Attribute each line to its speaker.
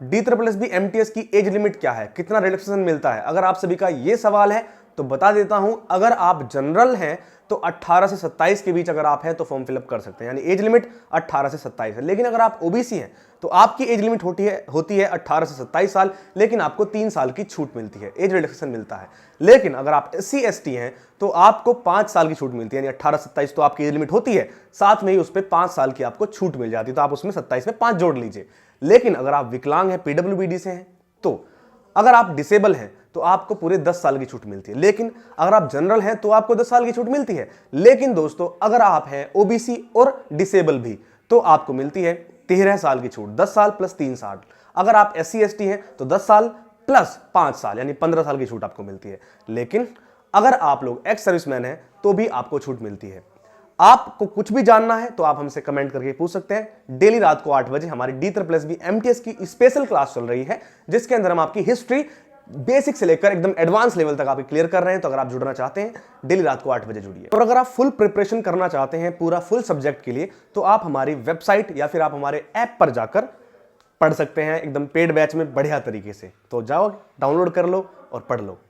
Speaker 1: D triple S B MTS की age limit क्या है, कितना रिलैक्सेशन मिलता है, अगर आप सभी का ये सवाल है तो बता देता हूं। अगर आप जनरल हैं तो 18 से 27 के बीच अगर आप हैं तो फॉर्म फिलअप कर सकते हैं, यानी एज लिमिट 18 से 27 है। लेकिन अगर आप ओबीसी हैं तो आपकी एज लिमिट होती है 18 से 27 साल, लेकिन आपको 3 साल की छूट मिलती है, एज रिलैक्सेशन मिलता है। लेकिन अगर आप SC ST हैं तो आपको 5 साल की छूट मिलती है, यानी 18 से 27 तो आपकी एज लिमिट होती है, साथ में ही उस पर 5 साल की आपको छूट मिल जाती है, तो आप उसमें 27 में 5 जोड़ लीजिए। लेकिन अगर आप विकलांग हैं, PWBD से हैं, तो अगर आप डिसेबल हैं तो आपको पूरे 10 साल की छूट मिलती है। लेकिन अगर आप जनरल हैं तो आपको 10 साल की छूट मिलती है। लेकिन दोस्तों अगर आप हैं ओबीसी और डिसेबल भी तो आपको मिलती है 13 साल की छूट, 10 साल प्लस 3 साल। अगर आप SC ST हैं तो 10 साल प्लस 5 साल यानी 15 साल की छूट आपको मिलती है। लेकिन अगर आप लोग एक्स सर्विसमैन हैं तो भी आपको छूट मिलती है। आपको कुछ भी जानना है तो आप हमसे कमेंट करके पूछ सकते हैं। डेली रात को 8 बजे हमारी D triple S B MTS की स्पेशल क्लास चल रही है, जिसके अंदर हम आपकी हिस्ट्री बेसिक से लेकर एकदम एडवांस लेवल तक आपकी क्लियर कर रहे हैं। तो अगर आप जुड़ना चाहते हैं डेली रात को 8 बजे जुड़िए। और अगर आप फुल प्रिपरेशन करना चाहते हैं पूरा फुल सब्जेक्ट के लिए तो आप हमारी वेबसाइट या फिर आप हमारे ऐप पर जाकर पढ़ सकते हैं, एकदम पेड बैच में बढ़िया तरीके से। तो जाओ, डाउनलोड कर लो और पढ़ लो।